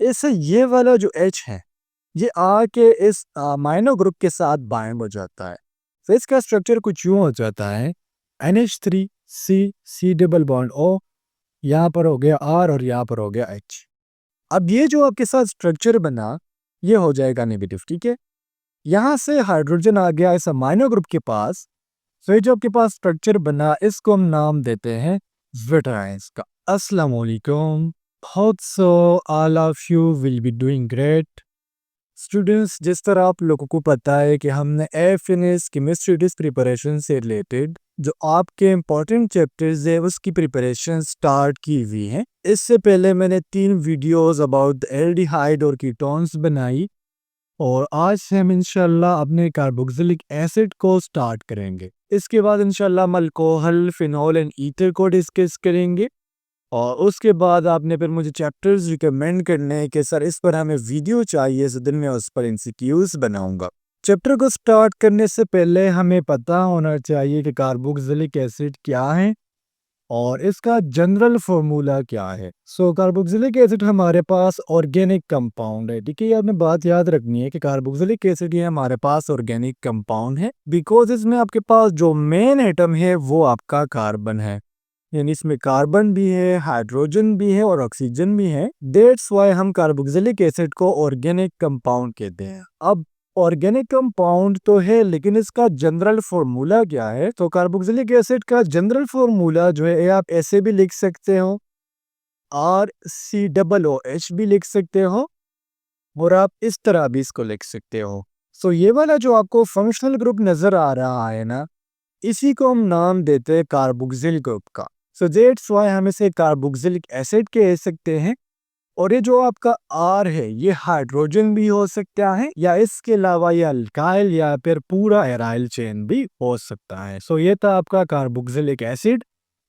इससे ये वाला जो H है ये आके इस अमाइनो ग्रुप के साथ बाइंड हो जाता है। तो इसका स्ट्रक्चर कुछ यूं हो जाता है NH3 C double bond O, यहाँ पर हो गया R और यहाँ पर हो गया H। अब ये जो आपके साथ स्ट्रक्चर बना ये हो जाएगा नेगेटिव, ठीक है। यहाँ से हाइड्रोजन आ गया इस अमाइनो ग्रुप के पास, फिर जो आपके पास स्ट्रक्चर बना इसको हम नाम देते हैं विटाइंस का। अस्सलाम वालेकुम, hope so all of you will be doing great. Students, जिस तरह आप लोगों को पता है कि हमने एफिनिस केमिस्ट्री डिस्क प्रिपरेशन से रिलेटेड जो आपके इम्पोर्टेंट चैप्टर्स है उसकी प्रिपरेशन स्टार्ट की हुई है। इससे पहले मैंने 3 वीडियोस अबाउट एल्डिहाइड और कीटोन्स बनाई और आज से हम इंशाल्लाह अपने कार्बोक्सिलिक एसिड को स्टार्ट करेंगे। इसके बाद इंशाल्लाह हम अल्कोहल, फिनॉल एंड ईथर को डिस्कस करेंगे और उसके बाद आपने फिर मुझे चैप्टर्स रिकमेंड करने हैं कि सर इस पर हमें वीडियो चाहिए, तो दिन में उस पर एमसीक्यूज बनाऊंगा। चैप्टर को स्टार्ट करने से पहले हमें पता होना चाहिए कि कार्बोक्सिलिक एसिड क्या है और इसका जनरल फार्मूला क्या है। कार्बोक्सिलिक एसिड हमारे पास ऑर्गेनिक कंपाउंड है, ठीक है। ये आपने बात याद रखनी है कि कार्बोक्सिलिक एसिड ये हमारे पास ऑर्गेनिक कंपाउंड है बिकॉज इसमें आपके पास जो मेन एटम है वो आपका कार्बन है, यानी इसमें कार्बन भी है, हाइड्रोजन भी है और ऑक्सीजन भी है। दैट्स वाई हम कार्बोक्सिलिक एसिड को ऑर्गेनिक कंपाउंड कहते हैं। अब ऑर्गेनिक कंपाउंड तो है लेकिन इसका जनरल फॉर्मूला क्या है? तो कार्बोक्सिलिक एसिड का जनरल फॉर्मूला जो है आप ऐसे भी लिख सकते हो, RCOOH भी लिख सकते हो और आप इस तरह भी इसको लिख सकते हो। ये वाला जो आपको फंक्शनल ग्रुप नजर आ रहा है ना, इसी को हम नाम देते हैं कार्बोक्सिल ग्रुप का। दैट्स वाई हम इसे कार्बोक्सिलिक एसिड कह सकते हैं। और ये जो आपका R है ये हाइड्रोजन भी हो सकता है या इसके अलावा ये अल्काइल या फिर पूरा एराइल चेन भी हो सकता है। ये था आपका कार्बोक्सिलिक एसिड।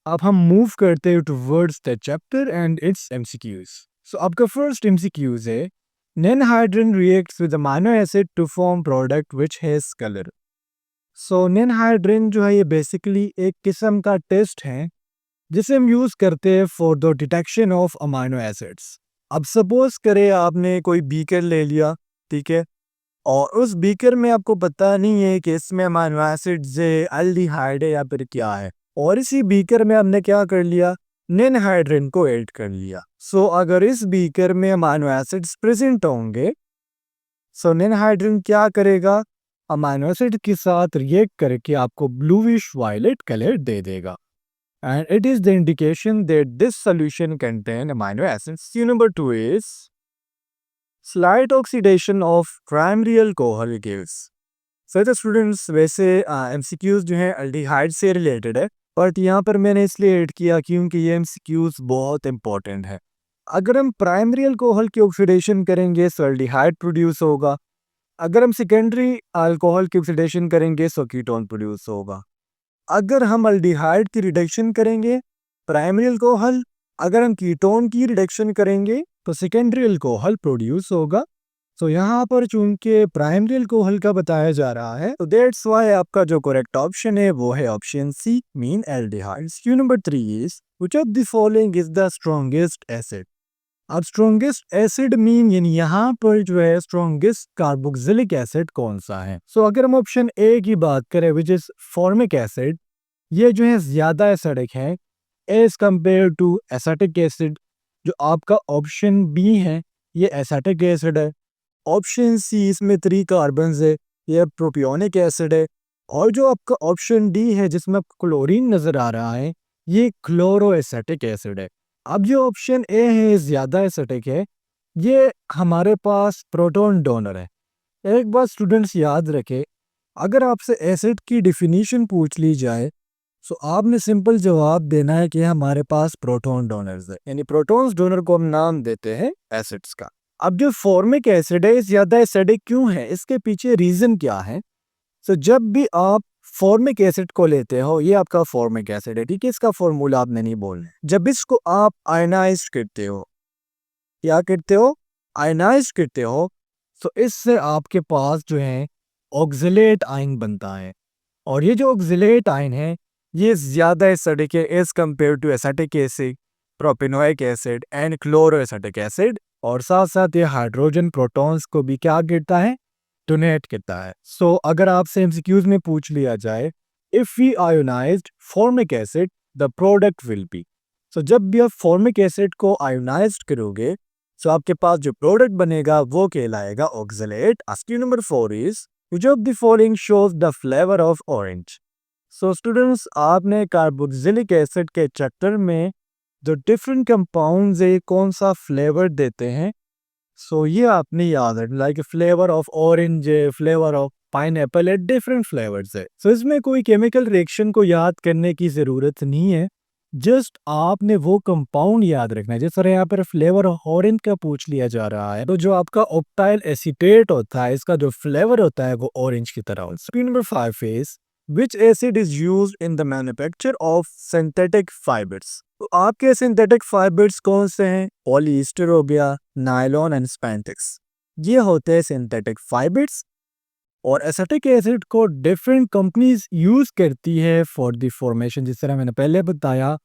अब हम मूव करते हैं towards the chapter and its MCQs. आपका फर्स्ट एमसीक्यूज है non hydrogen reacts with amino acid to form product which has colour. Non hydrogen जो है ये बेसिकली एक किस्म का टेस्ट है जिसे हम यूज करते हैं for the detection of amino acids. अब सपोज करें आपने कोई बीकर ले लिया, ठीक है, और उस बीकर में आपको पता नहीं है कि इसमें अमाइनो एसिड्स है, एल्डिहाइड है या फिर क्या है, और इसी बीकर में हमने क्या कर लिया, नॉन हाइड्रोजन को ऐड कर लिया। अगर इस बीकर में अमाइनो एसिड्स प्रेजेंट होंगे, नॉन हाइड्रोजन क्या करेगा, अमाइनो एसिड के साथ रिएक्ट करके आपको ब्लूइश वायलेट कलर दे देगा। And it is the indication that this solution contains amino acids. Cue number 2 is slight oxidation of primary alcohol gives. तो students वैसे MCQs जो हैं अल्डिहाइड से रिलेटेड है, बट यहाँ पर मैंने इसलिए ऐड किया क्योंकि ये MCQs बहुत इंपॉर्टेंट है। अगर हम प्राइमरी अल्कोहल की ऑक्सीडेशन करेंगे तो अल्डिहाइड प्रोड्यूस होगा, अगर हम सेकेंडरी अल्कोहल की ऑक्सीडेशन करेंगे तो कीटोन प्रोड्यूस होगा। अगर हम अल्डिहाइड की रिडक्शन करेंगे प्राइमरी अल्कोहल, अगर हम कीटोन की रिडक्शन करेंगे तो सेकेंडरी अल्कोहल प्रोड्यूस होगा। यहाँ पर चूंकि प्राइमरी अल्कोहल का बताया जा रहा है तो दैट्स व्हाई आपका जो करेक्ट ऑप्शन है वो है option C, mean aldehyde. Q number 3 is which of the following is the strongest acid. अब स्ट्रॉन्गेस्ट एसिड मीन यानी यहाँ पर जो है स्ट्रॉन्गेस्ट कार्बोक्सिलिक एसिड कौन सा है। अगर हम ऑप्शन ए की बात करें विच इज फॉर्मिक एसिड, ये जो है ज्यादा एसिडिक है as compare to acetic acid. जो आपका ऑप्शन बी है ये एसिटिक एसिड है। ऑप्शन सी इसमें 3 कार्बन है, ये प्रोपियोनिक एसिड है। और जो आपका ऑप्शन डी है जिसमें आपको क्लोरीन नजर आ रहा है ये क्लोरोएसिटिक एसिड है। अब जो ऑप्शन ए है ज्यादा एसिटिक है, ये हमारे पास प्रोटॉन डोनर है। एक बात स्टूडेंट्स याद रखें, अगर आपसे एसिड की डिफिनीशन पूछ ली जाए तो आपने सिंपल जवाब देना है कि हमारे पास प्रोटॉन डोनर्स है, यानी प्रोटॉन्स डोनर को हम नाम देते हैं एसिड्स का। अब जो फॉर्मिक एसिड है ज्यादा एसिडिक क्यों है, इसके पीछे रीजन क्या है। जब भी आप फॉर्मिक एसिड को लेते हो, ये आपका फॉर्मिक एसिड है, ठीक है, इसका फॉर्मूला आपने नहीं बोलना है। जब इसको आप आयनाइज करते हो, क्या करते हो, आयनाइज करते हो, तो इससे आपके पास जो है ऑक्सलेट आयन बनता है। और ये जो ऑक्सलेट आयन है ये ज्यादा एसिडिक है as compare to acetic acid, propanoic acid and chloroacetic acid और साथ साथ ये हाइड्रोजन प्रोटॉन्स को भी क्या करता है, डोनेट करता है। सो अगर आपसे एमसीक्यूज में पूछ लिया जाए, if we ionized formic acid the product will be, so जब भी आप फॉर्मिक एसिड को आयोनाइज्ड करोगे तो आपके पास जो प्रोडक्ट बनेगा वो कहलाएगा oxalate. Question number 4 is which of the following shows the flavour of orange. So students, आपने कार्बोक्सिलिक एसिड के चैप्टर में जो डिफरेंट कंपाउंड्स है कौन सा फ्लेवर देते हैं, सो ये आपने याद है, लाइक फ्लेवर ऑफ ऑरेंज है, फ्लेवर ऑफ पाइनएप्पल है, डिफरेंट फ्लेवर्स है। सो इसमें कोई केमिकल रिएक्शन को याद करने की ज़रूरत नहीं है, जस्ट आपने वो कंपाउंड याद रखना है। जिस तरह यहाँ पर फ्लेवर ऑफ ऑरेंज का पूछ लिया जा रहा है, तो जो आपका ऑक्टाइल एसीटेट होता है, इसका जो फ्लेवर होता है वो ऑरेंज की तरह होता है। Number 5 is which acid is used in the manufacture of synthetic fibers। तो आपके सिंथेटिक फाइबर्स कौन से हैं? पॉलीएस्टर हो गया, नायलॉन एंड स्पैंटेक्स, ये होते हैं सिंथेटिक फाइबर्स। और एसिटिक एसिड को डिफरेंट कंपनीज यूज करती है फॉर द फॉर्मेशन, जिस तरह मैंने पहले बताया,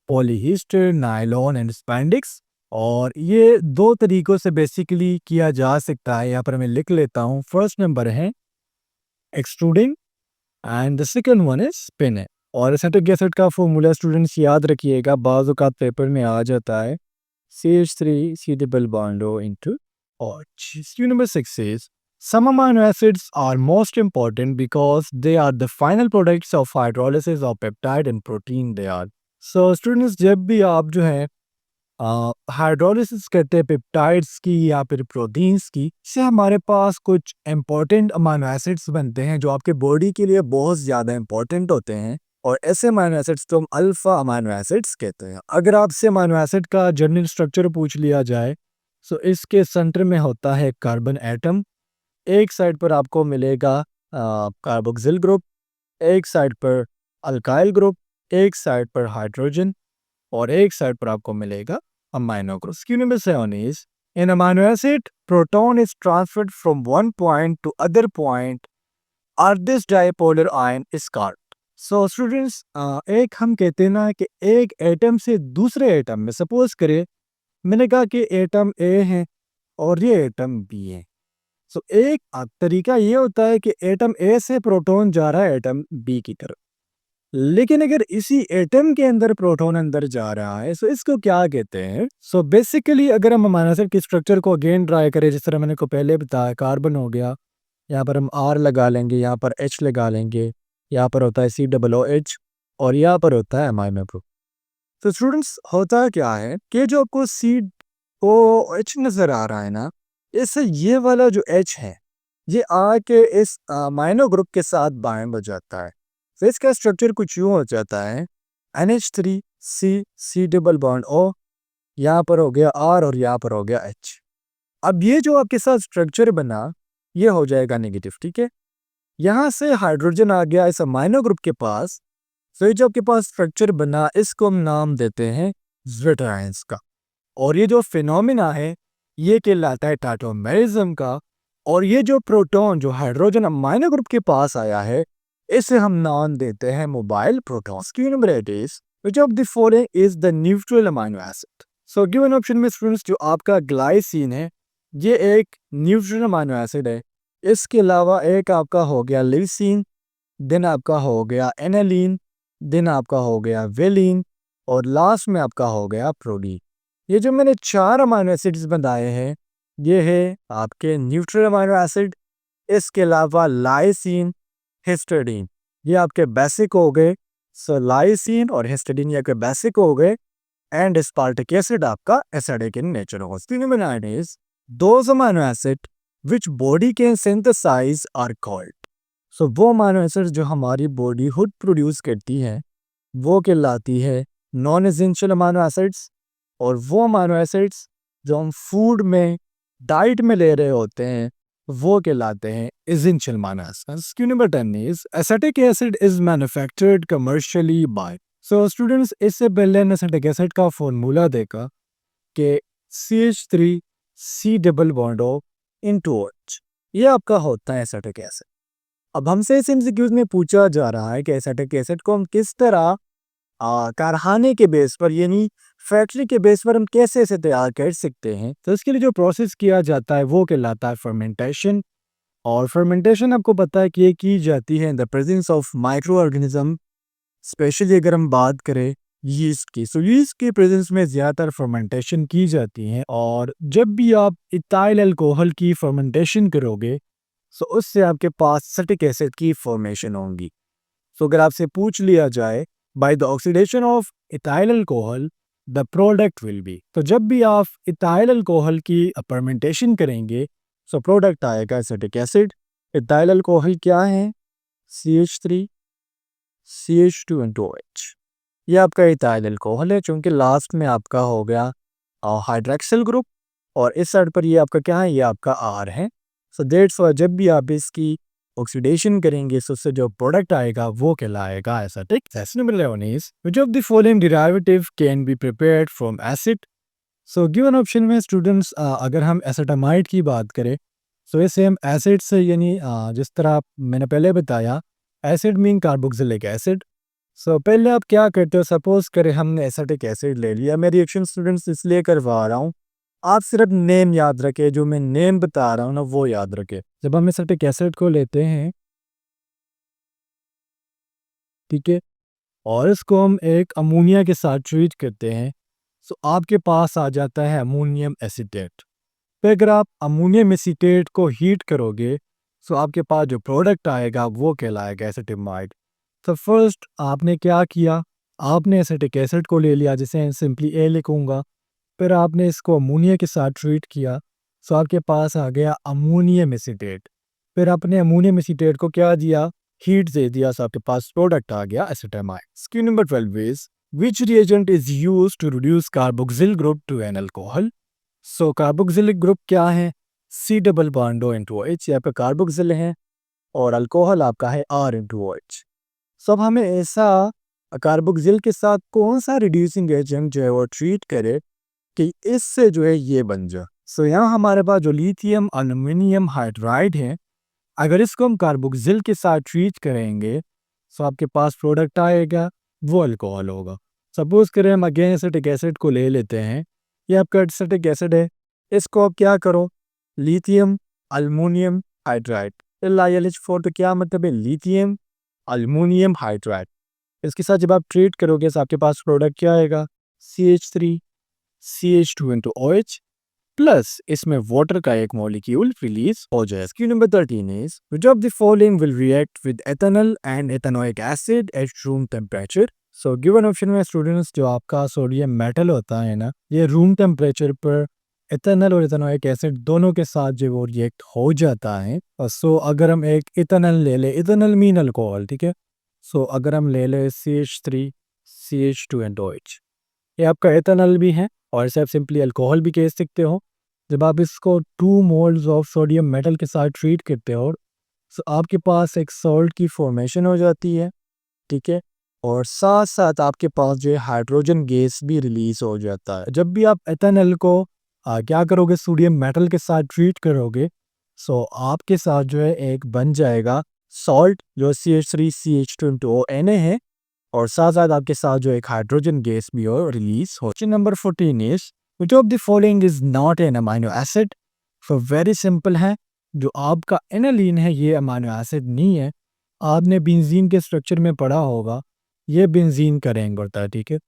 पॉलीएस्टर, नायलॉन एंड स्पैंडेक्स। और ये दो तरीकों से बेसिकली किया जा सकता है। यहाँ पर मैं लिख लेता हूँ। फर्स्ट नंबर है extruding and the second one is spinning. और एसिटिक एसिड का फॉर्मूला स्टूडेंट्स याद रखिएगा, बाज़ औक़ात पेपर में आ जाता है, CH3 double bond O into OH। Number 6 is some amino acids are most important because they are the final products of hydrolysis of peptide and protein they are। So students, जब भी आप जो है hydrolysis करते हैं peptides की या फिर प्रोटीन्स की, इससे हमारे पास कुछ इंपॉर्टेंट अमाइनो एसिड्स बनते हैं जो आपके बॉडी के लिए बहुत ज़्यादा इंपॉर्टेंट होते हैं। और ऐसे अमाइनो एसिड्स को हम अल्फा अमाइनो एसिड्स कहते हैं। अगर आपसे अमाइनो एसिड का जनरल स्ट्रक्चर पूछ लिया जाए, तो इसके सेंटर में होता है कार्बन एटम। एक साइड पर आपको मिलेगा कार्बोक्सिल ग्रुप, एक साइड पर अल्काइल ग्रुप, एक साइड पर हाइड्रोजन, और एक साइड पर आपको मिलेगा amino group. Number 7 is in amino acid proton is transferred from one point to other point और this dipolar ion is called. So students, एक हम कहते हैं ना कि एक एटम से दूसरे एटम में, सपोज करें मैंने कहा कि एटम ए है और ये एटम बी है। सो एक तरीका ये होता है कि एटम ए से प्रोटॉन जा रहा है एटम बी की तरफ, लेकिन अगर इसी एटम के अंदर प्रोटॉन अंदर जा रहा है, सो इसको क्या कहते हैं? सो बेसिकली अगर हम अमीनो एसिड के स्ट्रक्चर को अगेन ट्राई करें, जिस तरह मैंने को पहले बताया, कार्बन हो गया, यहाँ पर हम R लगा लेंगे, यहाँ पर H लगा लेंगे, यहाँ पर होता है COOH और यहाँ पर होता है अमाइनो ग्रुप। तो स्टूडेंट्स, होता क्या है कि जो आपको COH नजर आ रहा है ना, इससे ये वाला जो H है ये आके इस अमाइनो ग्रुप के साथ बाइंड हो जाता है। तो इसका स्ट्रक्चर कुछ यूँ हो जाता है, NH3C डबल बॉन्ड O, यहाँ पर हो गया R और यहाँ पर हो गया H। अब ये जो आपके साथ स्ट्रक्चर बना ये हो जाएगा नेगेटिव, ठीक है। यहाँ से हाइड्रोजन आ गया इस अमाइनो ग्रुप के पास, तो ये जो आपके पास स्ट्रक्चर बना इसको हम नाम देते हैं ज़्विटर का। और ये जो फिनोमिना है ये कहलाता है टाटोमेरिज्म का। और ये जो प्रोटॉन जो हाइड्रोजन अमाइनो ग्रुप के पास आया है इसे हम नाम देते हैं mobile protons. Number 8 is which of the following is the neutral amino acid. So given option में स्टूडेंट्स जो आपका ग्लाइसिन है ये एक न्यूट्रल अमाइनो एसिड है। इसके अलावा एक आपका हो गया लिसिन, देन आपका हो गया एनालिन, देन आपका हो गया वेलिन और लास्ट में आपका हो गया प्रोटीन। ये जो मैंने 4 अमाइनो एसिड्स बताए हैं ये है आपके न्यूट्रल अमाइनो एसिड। इसके अलावा लाइसिन, हिस्टिडीन ये आपके बेसिक हो गए। सो लाइसिन और हिस्टिडीन ये आपके बेसिक हो गए एंड एस्पार्टिक एसिड आपका एसिडिक इन नेचर होगा। Number 9 is those amino acid which body can synthesize are called. So वो अमाइनो एसिड जो हमारी बॉडी खुद प्रोड्यूस करती है वो कहलाती है नॉन एसेंशियल अमाइनो एसिड्स। और वो अमाइनो एसिड्स जो हम फूड में डाइट में ले रहे होते हैं वो कहलाते हैं essential amino acids. Number 10 is acetic acid is manufactured commercially by. So students, इससे पहले एसिटिक एसिड का फॉर्मूला देखा कि CH3C double bond O into OH, ये आपका होता है एसिटिक एसिड। अब हमसे इस एमसीक्यूज में पूछा जा रहा है कि एसिटिक एसिड को हम किस तरह कारखाने के बेस पर यानी फैक्ट्री के बेस पर हम कैसे इसे तैयार कर सकते हैं, तो इसके लिए जो प्रोसेस किया जाता है वो कहलाता है फर्मेंटेशन। और फर्मेंटेशन आपको पता है कि ये की जाती है in the presence of micro organism. Specially अगर हम बात करें यीस्ट की, सो यीस्ट की प्रेजेंस में ज़्यादातर फर्मेंटेशन की जाती है। और जब भी आप इथाइल अल्कोहल की फर्मेंटेशन करोगे, सो उससे आपके पास एसिटिक एसिड की फॉर्मेशन होगी। सो अगर आपसे पूछ लिया जाए by the oxidation of ethyl alcohol the product will B, तो जब भी आप इथाइल अल्कोहल की फर्मेंटेशन करेंगे, सो प्रोडक्ट आएगा एसिटिक एसिड। इथाइल अल्कोहल क्या है? CH3 CH2 and OH। ये आपका इथाइल अल्कोहल है, चूंकि लास्ट में आपका हो गया हाइड्रॉक्सिल ग्रुप, और इस साइड पर ये आपका क्या है? ये आपका R है। सो दैट्स व्हाई जब भी आप इसकी ऑक्सीडेशन करेंगे, सो उससे जो प्रोडक्ट आएगा वो कहलाएगा acetic acid. Number 11 is which of the following derivative can be prepared from acid. So given option में स्टूडेंट्स, अगर हम एसिटामाइड की बात करें, सो इसे हम एसिड से यानी जिस तरह मैंने पहले बताया, एसिड मीन कार्बोक्सिलिक एसिड। सो पहले आप क्या करते हो, सपोज करें हमने एसिटिक एसिड ले लिया। मैं रिएक्शन स्टूडेंट्स इसलिए करवा रहा हूँ, आप सिर्फ नेम याद रखें, जो मैं नेम बता रहा हूँ ना वो याद रखें। जब हम एसिटिक एसिड को लेते हैं, ठीक है, और इसको हम एक अमोनिया के साथ ट्रीट करते हैं, सो आपके पास आ जाता है अमोनियम एसीटेट। फिर अगर आप अमोनियम एसीटेट को हीट करोगे, सो आपके पास जो प्रोडक्ट आएगा वो कहलाएगा एसिटामाइड। तो फर्स्ट आपने क्या किया, आपने एसिटिक एसिड को ले लिया, जिसे सिंपली ए लिखूंगा। फिर आपने इसको अमोनिया के साथ ट्रीट किया, सो आपके पास आ गया अमोनियम एसीटेट। फिर आपने अमोनियम एसीटेट को क्या दिया? हीट दे दिया, सो आपके पास प्रोडक्ट आ गया acetamide. Screen number 12 is which reagent is used to reduce carboxyl group to an alcohol. So carboxylic group क्या है? C double bond O into OH, यहाँ पे कार्बोक्सिल है और अल्कोहल आपका है R इंटू OH। सो अब हमें ऐसा कार्बोक्सिल के साथ कौन सा रिड्यूसिंग एजेंट जो है वो ट्रीट करे कि इससे जो है ये बन जाए। सो यहाँ हमारे पास जो लिथियम एल्यूमिनियम हाइड्राइड है, अगर इसको हम कार्बोक्सिल के साथ ट्रीट करेंगे, सो आपके पास प्रोडक्ट आएगा वो अल्कोहल होगा। सपोज करें हम अगेन एसिटिक एसिड को ले लेते हैं, ये आपका एसिटिक एसिड है, इसको आप क्या करो? लिथियम एल्यूमिनियम हाइड्राइड, LiLH4, तो क्या मतलब है? Lithium aluminium hydride. इसके साथ जब आप ट्रीट करोगे, तो आपके पास प्रोडक्ट क्या आएगा? CH3 CH2 into OH, plus इसमें वाटर का एक मॉलिक्यूल रिलीज हो जाए। Q number 13 is which of the following will react with ethanol and ethanoic acid at room temperature. So given option में स्टूडेंट्स, जो आपका सोडियम मेटल होता है ना, ये रूम टेम्परेचर पर एथेनॉल और एथेनोइक एसिड दोनों के साथ जो वो रिएक्ट हो जाता है। और सो अगर हम एक इथेनॉल ले ले, इथेनॉल मीन अल्कोहल, ठीक है, सो अगर हम ले ले CH3 CH2 एंड OH, ये आपका एथेनॉल भी है और इसे आप सिंपली अल्कोहल भी कह सकते हो। जब आप इसको 2 मोल्स ऑफ सोडियम मेटल के साथ ट्रीट करते हो, तो आपके पास एक सॉल्ट की फॉर्मेशन हो जाती है, ठीक है, और साथ साथ आपके पास जो है हाइड्रोजन गैस भी रिलीज हो जाता है। जब भी आप एथेनॉल को क्या करोगे? सोडियम मेटल के साथ ट्रीट करोगे, सो आपके साथ जो है एक बन जाएगा सॉल्ट, जो CH3 CH2 इंटू ONA है, और साथ साथ आपके साथ जो एक हाइड्रोजन गैस भी हो रिलीज हो। Question number 14 is which of the following is not an amino acid. तो वेरी सिंपल है, जो आपका एनालीन है ये अमीनो एसिड नहीं है। आपने बेंजीन के स्ट्रक्चर में पढ़ा होगा, ये बेंजीन का रैंक होता है, ठीक है।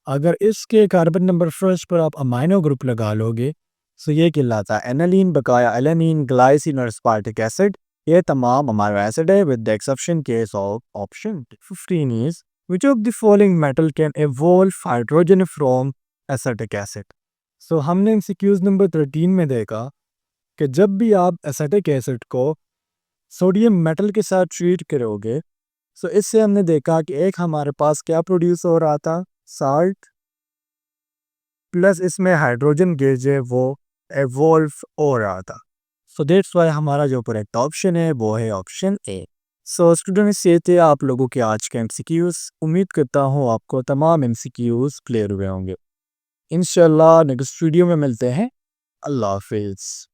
अगर इसके कार्बन नंबर फर्स्ट पर आप अमीनो ग्रुप लगा लोगे, तो ये कहलाता है एनालीन, बकाया एलानीन, ग्लाइसिन और स्पार्टिक एसिड, ये तमाम अमीनो एसिड है with the exception case of option 15 is which of the following metal can evolve hydrogen from acetic acid। सो हमने MCQs नंबर 13 में देखा कि जब भी आप एसिटिक एसिड को सोडियम मेटल के साथ ट्रीट करोगे, सो इससे हमने देखा कि एक हमारे पास क्या प्रोड्यूस हो रहा था? साल्ट, प्लस इसमें हाइड्रोजन गैस जो है वो एवॉल्व हो रहा था। सो दैट्स वाई हमारा जो करेक्ट ऑप्शन है वो है ऑप्शन ए। सो स्टूडेंट्स, ये थे आप लोगों के आज के MCQs। उम्मीद करता हूँ आपको तमाम MCQs क्लियर हुए होंगे। इंशाल्लाह नेक्स्ट वीडियो में मिलते हैं। अल्लाह हाफिज़।